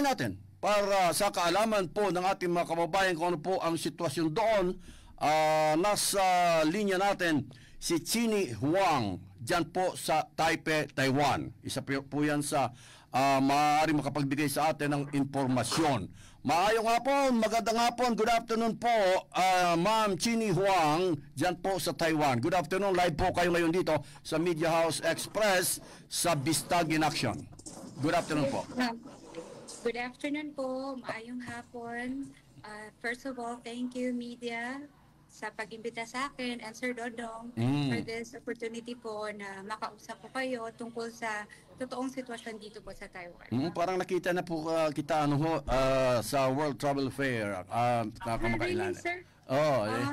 alamin natin para sa kaalaman po ng ating mga kababayan kung ano po ang sitwasyon doon. Nasa linya natin si Chini Huang dyan po sa Taipei, Taiwan. Isa po yan sa maaari makapagbigay sa atin ng informasyon. Maayong hapon, magandang hapon, good afternoon po, Ma'am Chini Huang dyan po sa Taiwan. Good afternoon, live po kayo ngayon dito sa Media House Express sa Bistag in Action. Good afternoon po. Good afternoon po, maayong hapon. First of all, thank you media sa pag-imbita sa akin and Sir Dodong for this opportunity po na makausap po kayo tungkol sa totoong sitwasyon dito po sa Taiwan. Parang nakita na po kita sa World Travel Fair. Really, sir?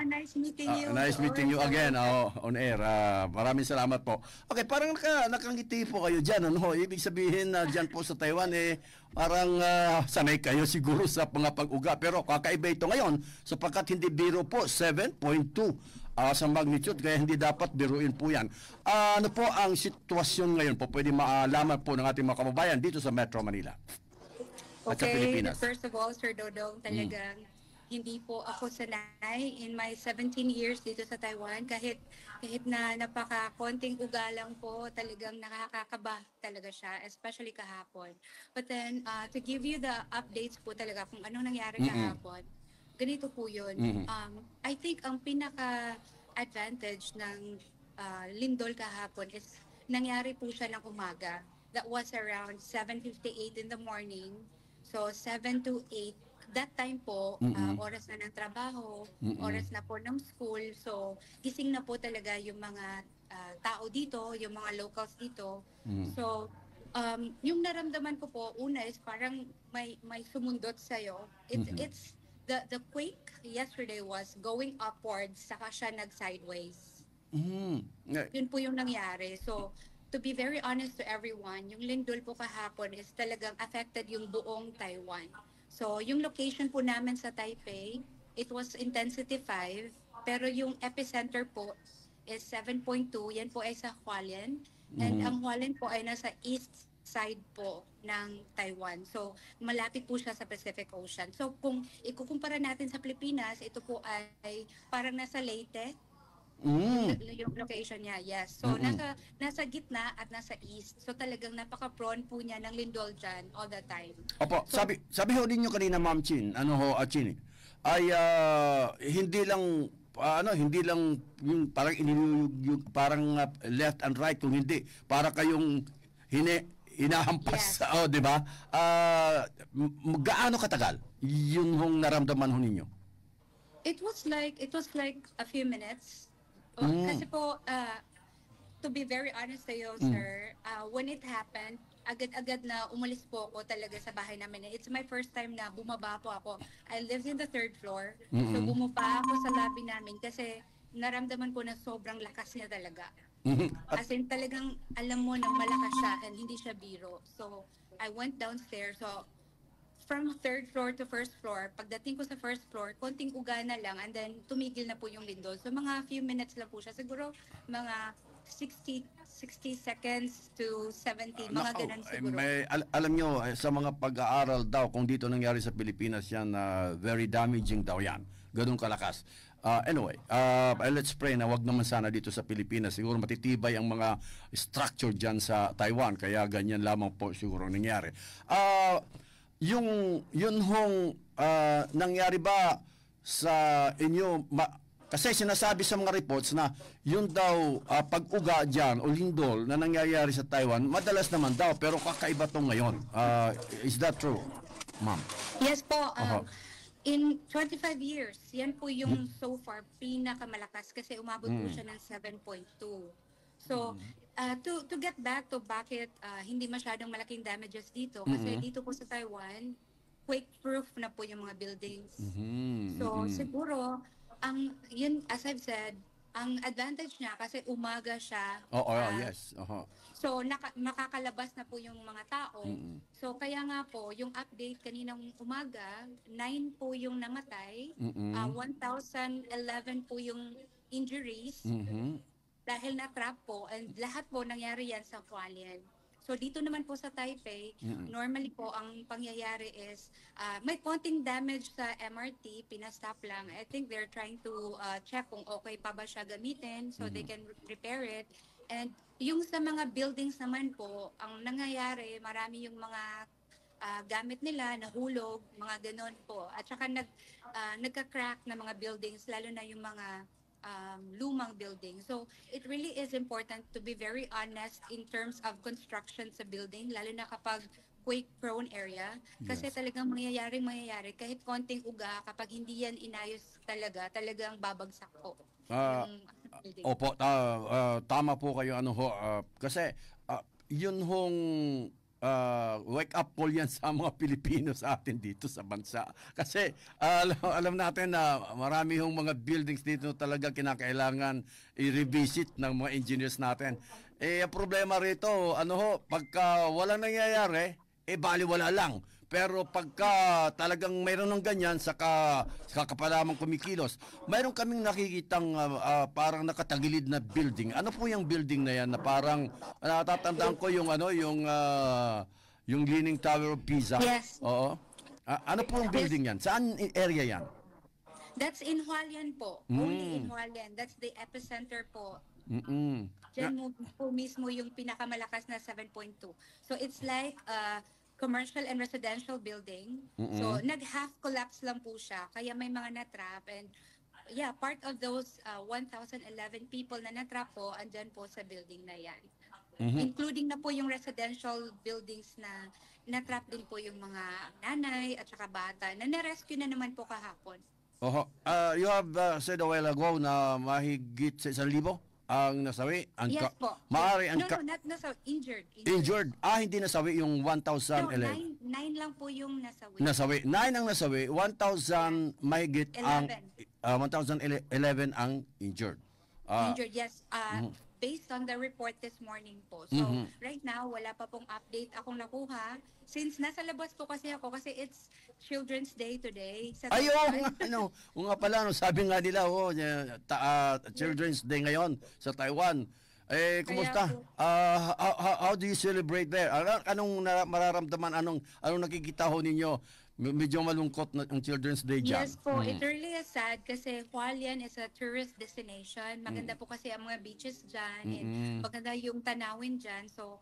Nice meeting you. Nice meeting you again on air. Maraming salamat po. Okay, parang nakangiti po kayo dyan. Ibig sabihin na dyan po sa Taiwan, parang sanay kayo siguro sa mga pag-uga. Pero kakaiba ito ngayon sapagkat hindi biro po, 7.2 sa magnitude. Kaya hindi dapat biruin po yan. Ano po ang sitwasyon ngayon po? Pwede maalaman po ng ating mga kababayan dito sa Metro Manila at sa Pilipinas. First of all, Sir Dodong, talagang hindi po ako sanay in my 17 years dito sa Taiwan. Kahit na napaka-konting uga lang po, talagang nakakakaba talaga siya, especially kahapon. But then, to give you the updates po talaga kung anong nangyari kahapon, ganito po yun. I think ang pinaka-advantage ng lindol kahapon is nangyari po siya ng umaga. That was around 7:58 in the morning. So, 7 to 8 that time po, oras na ng trabaho, oras na po ng school. So, gising na po talaga yung mga tao dito, yung mga locals dito. So, yung naramdaman ko po, una is parang may sumundot sa'yo. It's the quake yesterday was going upwards, saka siya nag-sideways. Yun po yung nangyari. So, to be very honest to everyone, yung lindol po kahapon is talagang affected yung buong Taiwan. So, yung location po namin sa Taipei, it was intensity 5, pero yung epicenter po is 7.2, yan po ay sa Hualien, and ang Hualien po ay nasa east side po ng Taiwan. So, malapit po siya sa Pacific Ocean. So, kung ikukumpara natin sa Pilipinas, ito po ay parang nasa Leyte, yung location niya, yes. So, nasa gitna at nasa east. So, talagang napaka-prone po niya ng lindol dyan all the time. Opo, so, sabi ho din nyo kanina, Ma'am Chin, Chini, ay hindi lang yung parang parang left and right, kung hindi, para kayong hinahampas, yes. Di ba? Gaano katagal yung naramdaman ho ninyo? It was like a few minutes. Kasi po, to be very honest to you, sir, when it happened, agad-agad na umalis po ako talaga sa bahay namin. It's my first time na bumaba po ako. I lived in the 3rd floor. So bumaba ako sa lobby namin kasi naramdaman ko na sobrang lakas niya talaga. As in talagang alam mo na malakas siya and hindi siya biro. So I went downstairs. So from 3rd floor to 1st floor, pagdating ko sa 1st floor, konting uga na lang and then tumigil na po yung lindol. So mga few minutes lang po siya. Siguro mga 60 seconds to 70, mga ganun siguro. Alam nyo, sa mga pag-aaral daw, kung dito nangyari sa Pilipinas yan, very damaging daw yan. Ganun kalakas. Anyway, let's pray na wag naman sana dito sa Pilipinas. Siguro matitibay ang mga structure dyan sa Taiwan, kaya ganyan lamang po siguro nangyari. Yun hong nangyari ba sa inyo, kasi sinasabi sa mga reports na yun daw pag-uga dyan o lindol na nangyayari sa Taiwan, madalas naman daw, pero kakaiba to ngayon. Is that true, ma'am? Yes po. In 25 years, yan po yung so far pinakamalakas kasi umabot po siya ng 7.2. So, to get back to bakit hindi masyadong malaking damages dito, kasi dito po sa Taiwan, quake-proof na po yung mga buildings. So, siguro, yun, as I've said, ang advantage niya kasi umaga siya. Yes. So, makakalabas na po yung mga tao. So, kaya nga po, yung update kaninang umaga, 9 po yung namatay, 1,011 po yung injuries, dahil na-trap po, and lahat po nangyari yan sa Hualien. So dito naman po sa Taipei, normally po ang pangyayari is may konting damage sa MRT, pinastop lang. I think they're trying to check kung okay pa ba siya gamitin so they can repair it. And yung sa mga buildings naman po, ang nangyayari, marami yung mga gamit nila, nahulog, mga ganon po. At saka nagka-crack na mga buildings, lalo na yung mga lumang building. So it really is important to be very honest in terms of construction sa building, lalo na kapag quake-prone area. Kasi talagang mangyayari kahit konting uga, kapag hindi yan inayos talagang babagsak po. Yung building. Opo, tama po kayo kasi yun hong wake up call yan sa mga Pilipino sa atin dito sa bansa. Kasi alam natin na marami hong mga buildings dito talaga kinakailangan i-revisit ng mga engineers natin. Ang problema rito, pagka walang nangyayari, baliwala lang. Pero pagka talagang mayroon ng ganyan, saka kapalamang kumikilos, mayroon kaming nakikitang parang nakatagilid na building. Ano po yung building na yan na parang natatandaan ko yung yung Leaning Tower of Pisa? Yes. Oo. Ano po yung building yan? Saan area yan? That's in Hualien po. Only in Hualien. That's the epicenter po. Diyan po mismo yung pinakamalakas na 7.2. So it's like commercial and residential building. So nag-half collapse lang po siya. Kaya may mga natrap. And yeah, part of those 1,011 people na natrap po, andyan po sa building na yan. Including na po yung residential buildings na natrap din po yung mga nanay at saka bata na na-rescue na naman po kahapon. You have said a while ago na mahigit sa 1,000 ang nasawi. Yes po. Maaari No, not nasawi. Injured. Injured. Hindi nasawi yung 1,011. No, 9 lang po yung nasawi. Nasawi. 9 ang nasawi. 1,000 mahigit ang 1,011 ang injured. Injured, yes. Based on the report this morning po. So, right now, wala pa pong update akong nakuha. Since nasa labas po kasi ako, kasi it's Children's Day today. Nga pala, sabi nga nila, Children's Day ngayon sa Taiwan. Kumusta? How do you celebrate there? Anong mararamdaman? Anong nakikita ho ninyo? Medyo malungkot na ang Children's Day dyan. Yes po, it really is sad kasi Hualien is a tourist destination. Maganda po kasi ang mga beaches dyan. And maganda yung tanawin dyan. So,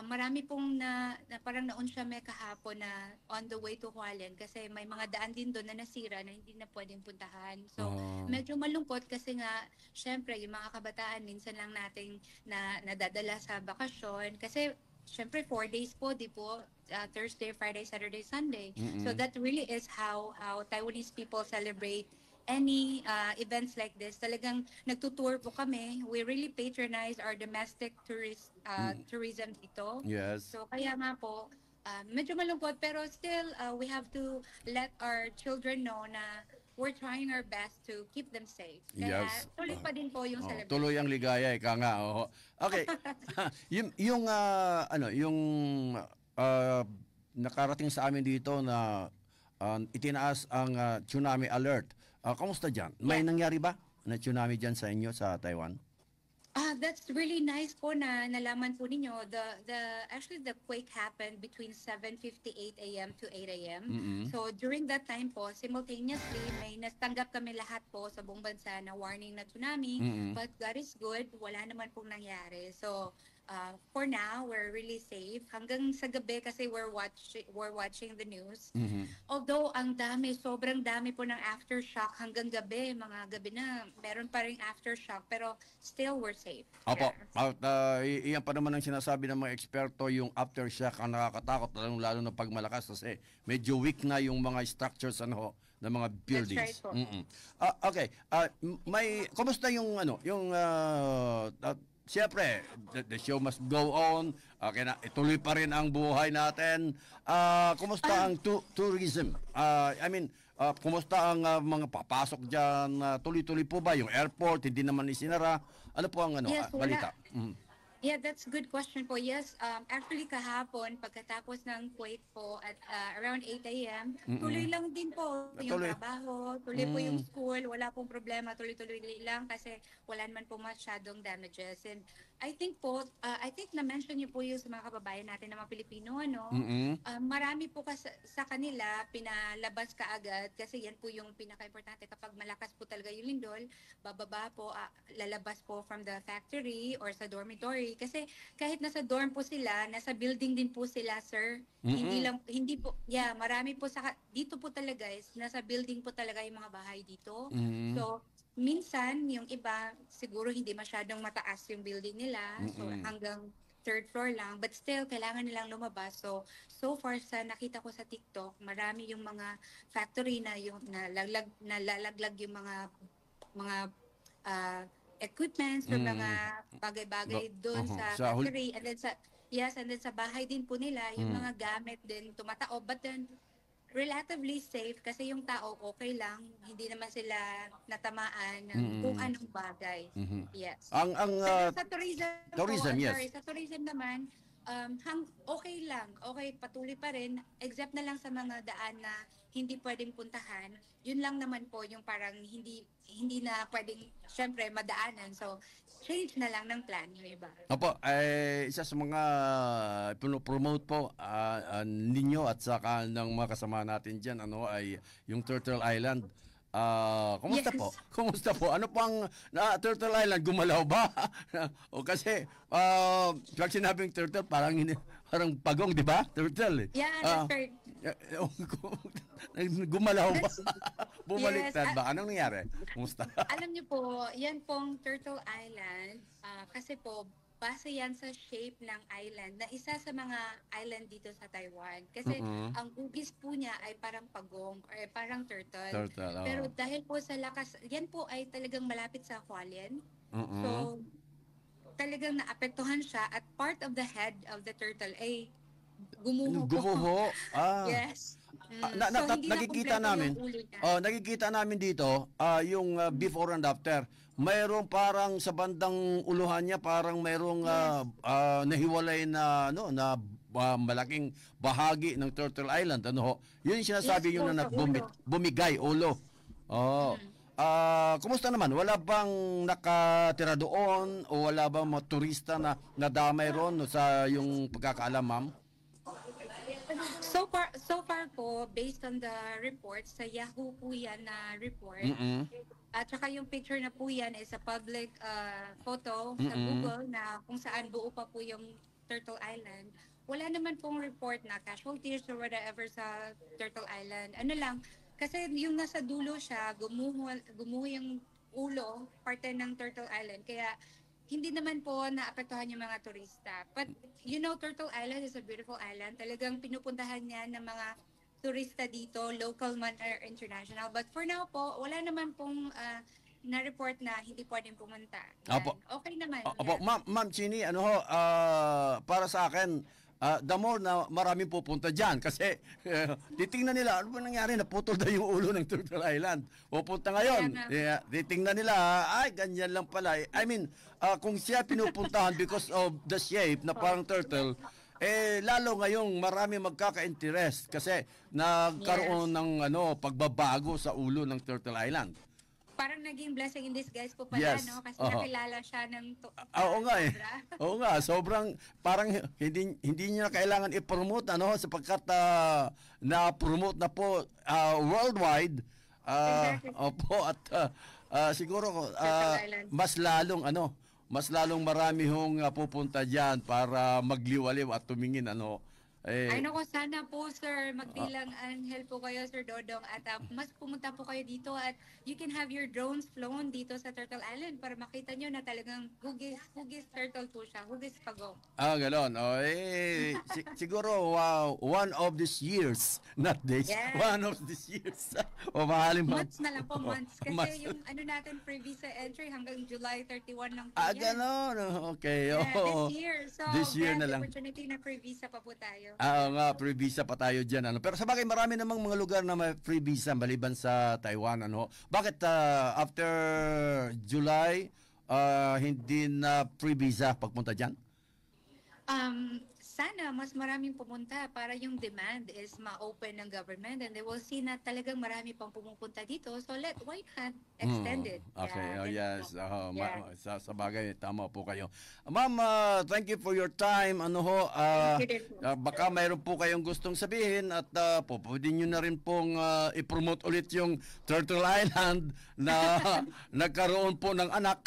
marami pong na parang naunsyame kahapon na on the way to Hualien kasi may mga daan din doon na nasira na hindi na pwedeng puntahan. So, medyo malungkot kasi nga, syempre, yung mga kabataan minsan lang nating nadadala sa bakasyon. Kasi, syempre, 4 days po, di po, Thursday, Friday, Saturday, Sunday. So that really is how Taiwanese people celebrate any events like this. Talagang nagtutour po kami. We really patronize our domestic tourism dito. Yes. So kaya nga po, medyo malungkot, pero still, we have to let our children know na we're trying our best to keep them safe. Kaya tuloy pa din po yung celebration. Tuloy ang ligaya, ika nga. Okay. yung nakarating sa amin dito na itinaas ang tsunami alert. Kamusta dyan? May nangyari ba na tsunami dyan sa inyo sa Taiwan? That's really nice po na nalaman po ninyo. Actually, the quake happened between 7:58 a.m. to 8 a.m. So during that time po, simultaneously, may natanggap kami lahat po sa buong bansa na warning na tsunami. But God is good, wala naman pong nangyari. So for now, we're really safe. Hanggang sa gabi kasi we're watching the news. Although ang sobrang dami po ng aftershock hanggang gabi, mga gabi na, meron pa rin aftershock, pero still we're safe. Opo. Iyan pa naman ang sinasabi ng mga eksperto, yung aftershock ang nakakatakot, lalo na pag malakas kasi medyo weak na yung mga structures ng mga buildings. That's right po. Okay. Kumusta yung siyempre, the show must go on. Ituloy pa rin ang buhay natin. Kumusta ang tourism? Kumusta ang mga papasok dyan? Tuloy-tuloy po ba yung airport? Hindi naman isinara? Ano po ang balita? Yeah, that's a good question po. Yes, actually kahapon, pagkatapos ng quake po at around 8 a.m., tuloy lang din po yung trabaho, tuloy po yung school, wala pong problema, tuloy-tuloy lang kasi wala naman po masyadong damages. And I think na-mention niyo po yung sa mga kababayan natin na mga Pilipino, ano? Mm-mm. Marami po sa kanila pinalabas kaagad kasi yan po yung pinaka-importante. Kapag malakas po talaga yung lindol, bababa po, lalabas po from the factory or sa dormitory. Kasi kahit nasa dorm po sila, nasa building din po sila, sir. Mm-mm. Hindi po, yeah, marami po dito po talaga guys, nasa building po talaga yung mga bahay dito. Mm-mm. So, minsan, yung iba, siguro hindi masyadong mataas yung building nila. So, Mm-mm. hanggang third floor lang. But still, kailangan nilang lumabas. So far, sa nakita ko sa TikTok, marami yung mga factory na yung nalalaglag yung mga uh, equipments or mga Mm-mm. bagay-bagay doon Uh-huh. sa Sa hul- factory. And then sa bahay din po nila, yung Mm. mga gamit din tumataob. But then, relatively safe kasi yung tao okay lang, hindi naman sila natamaan ng kung Mm-mm. anong bagay. Mhm. Yes. Ang Sa tourism tourism, po, yes. sa tourism naman, okay lang, okay, patuloy pa rin, except na lang sa mga daan na hindi pwedeng puntahan, yun lang naman po yung parang hindi na pwedeng, syempre, madaanan. So, change na lang ng plan yung iba. Opo, isa sa mga promote po ninyo at saka ng mga kasama natin diyan ay yung Turtle Island. Kumusta Yes. po? Kumusta po? Ano pang Turtle Island gumalaw ba? O kasi pag sinabing turtle parang pagong, di ba? Turtle. Yeah, Ah, that's right. gumalaw ba? That's, Bumaliktad yes, ba? Anong nangyari? Kumusta? alam niyo po, yan pong Turtle Island, kasi po, base yan sa shape ng island, na isa sa mga island dito sa Taiwan. Kasi Mm-mm. ang ugis po niya ay parang pagong, or parang turtle. Turtle, Pero oo. dahil po sa lakas, yan po ay talagang malapit sa Hualien. Mm-mm. So, talagang naapektuhan siya at part of the head of the turtle ay gumuho po. Gumuho. Yes. Na, So, hindi na nakikita kumpleto namin. yung ulo niya. Nakikita namin dito yung before and after. Mayroong parang sa bandang uluhan niya parang mayroong nahiwalay na malaking bahagi ng Turtle Island. Ano ho? Yun yung sinasabi Yes yung po, na sa ulo. bumigay ulo. Oh. Kumusta naman? Wala bang nakatira doon o wala bang mga turista na nadamay ron sa yung pagkakaalam, ma'am? So far po, based on the report, sa Yahoo po yan na report, Mm-mm. at saka yung picture na po yan is a public photo sa Mm-mm. Google na kung saan buo pa po yung Turtle Island. Wala naman pong report na casualties or whatever sa Turtle Island. Ano lang, kasi yung nasa dulo siya, gumuho yung ulo, parte ng Turtle Island. Kaya hindi naman po naapektuhan yung mga turista. But Turtle Island is a beautiful island. Talagang pinupuntahan niya ng mga turista dito, local man or international. But for now po, wala naman pong na-report na hindi pwedeng pumunta. Yan. Opo. Okay naman. Opo, Yan. Ma'am Chini, para sa akin, the more na maraming pupunta dyan kasi titingnan nila, ano ba nangyari, naputol na yung ulo ng Turtle Island. Pupunta ngayon, Kaya titingnan nila, ay, ganyan lang pala. I mean, kung siya pinupuntahan because of the shape na parang turtle, lalo ngayong marami magkaka-interest kasi nagkaroon ng pagbabago sa ulo ng Turtle Island. Parang naging blessing in disguise po pala, Yes. no? Kasi Oho. nakilala siya ng Oo nga eh. sobra. Oo nga, sobrang parang hindi niya na kailangan i-promote sapagkat na-promote na po worldwide. Exactly. Opo at siguro Turtle Island. mas lalong marami hong pupunta diyan para magliwaliw at tumingin Ay nako, sana po sir, magbilang anghel po kayo Sir Dodong at mas pumunta po kayo dito at you can have your drones flown dito sa Turtle Island para makita nyo na talagang hugis turtle po siya, hugis pagong. Ganon. Siguro one of these years, not days, Yes. one of these years. O mahalin mo. Months na lang po, months. Kasi Months. yung natin free visa entry hanggang July 31 lang po yan. Ganon. Okay. Yeah, Oo. this year. So, This year na lang. opportunity na free visa pa po tayo. Oo nga, free visa pa tayo dyan. Pero sa bagay, marami namang mga lugar na may free visa maliban sa Taiwan. Bakit after July, hindi na free visa pagpunta dyan? sana mas maraming pumunta para yung demand is ma-open ng government and they will see na talagang marami pang pumupunta dito. So why not extend it? Okay, Yeah, oh, ganun yes. po. Yeah. Sa bagay, tama po kayo. Ma'am, thank you for your time. Ano ho, Thank you din po. baka mayroon po kayong gustong sabihin at pwede nyo na rin pong i-promote ulit yung Turtle Island na nagkaroon po ng anak.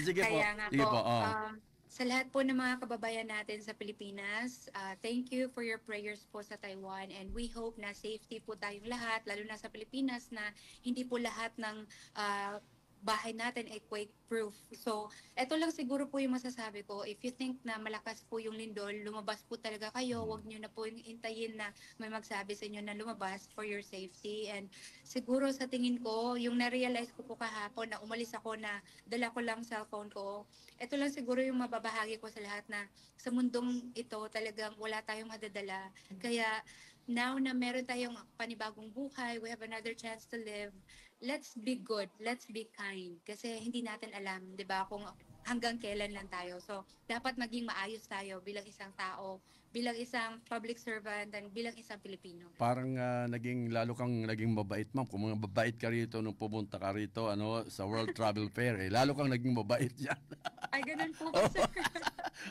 Sige po. Kaya nga Sige po, po. Oh. sa lahat po ng mga kababayan natin sa Pilipinas, thank you for your prayers po sa Taiwan and we hope na safety po tayong lahat, lalo na sa Pilipinas na hindi po lahat ng bahay natin ay quake-proof. So, eto lang siguro po yung masasabi ko. If you think na malakas po yung lindol, lumabas po talaga kayo. Huwag nyo na po yung intayin na may magsabi sa inyo na lumabas for your safety. And siguro sa tingin ko, yung na-realize ko po kahapon na umalis ako na dala ko lang cellphone ko. Ito lang siguro yung mababahagi ko sa lahat na sa mundong ito talagang wala tayong madadala. Kaya now na meron tayong panibagong buhay, we have another chance to live, let's be good, let's be kind. Kasi hindi natin alam, di ba, kung hanggang kailan lang tayo. So, dapat maging maayos tayo bilang isang tao, bilang isang public servant, and bilang isang Pilipino. Parang lalo kang naging mabait, ma'am. Kung mga mabait ka rito nung pumunta ka rito sa World Travel Fair, lalo kang naging mabait yan. Ay, ganun po ba, sir?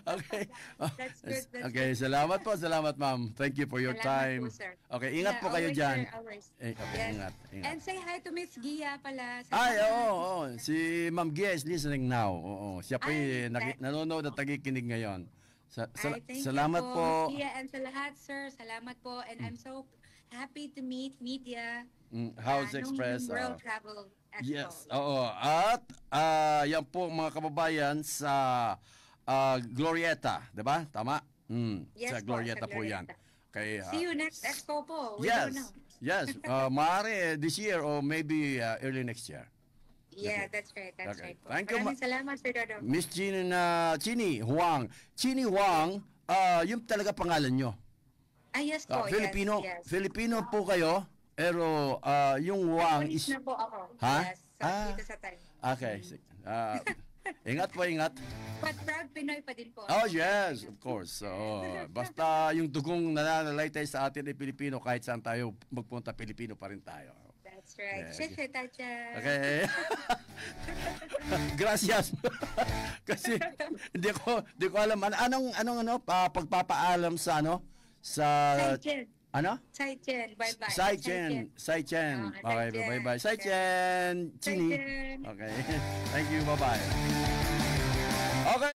Okay. That's good, that's Okay, good. salamat po, salamat ma'am. Thank you for your Salamat time. po, sir. Okay, ingat Yeah, po kayo always, dyan. sir, always. Okay, Yes. ingat. And say hi to Miss Gia pala. Ay, oo. Si Ma'am Gia is listening now. Oo. Siya po Ay, nanonood at nagikinig ngayon. Ay, thank Salamat you po. Miss Gia, and sa lahat, sir, salamat po. And I'm so happy to meet media. House nung Express. World Travel Expo. Yes, oo. At yan po mga kababayan sa Glorieta, 'di ba? Tama? Yes sa po, Glorieta sa po 'yan. Glorieta. Kay See you next Expo po. We yes. don't know. Yes, maaari this year or maybe early next year. Yeah, that's right. That's Okay. right po. Thank you, Maraming salamat, Sir Dodo. Miss Chini Huang. Chini Huang, yung talaga pangalan nyo. Yes po, Filipino, yes. Filipino po kayo, pero yung Huang Police is... na po ako. Ha? Yes, dito sa time. Okay. Ingat po, ingat. But proud Pinoy pa din po. Oh, yes, of course. So, basta yung dugong nananalaytay sa atin ay Pilipino, kahit saan tayo magpunta, Pilipino pa rin tayo. That's right. Yeah. Sheshe tacha. Okay. Gracias. Kasi hindi ko alam anong pagpapaalam sa sa Sai-chen. ano? Sai-chen. Bye-bye. Sai-chen. Sai-chen. Okay, Sai-chen. bye-bye. Sai-chen. Chini. Sai-chen. Okay. Thank you. Bye-bye. Okay.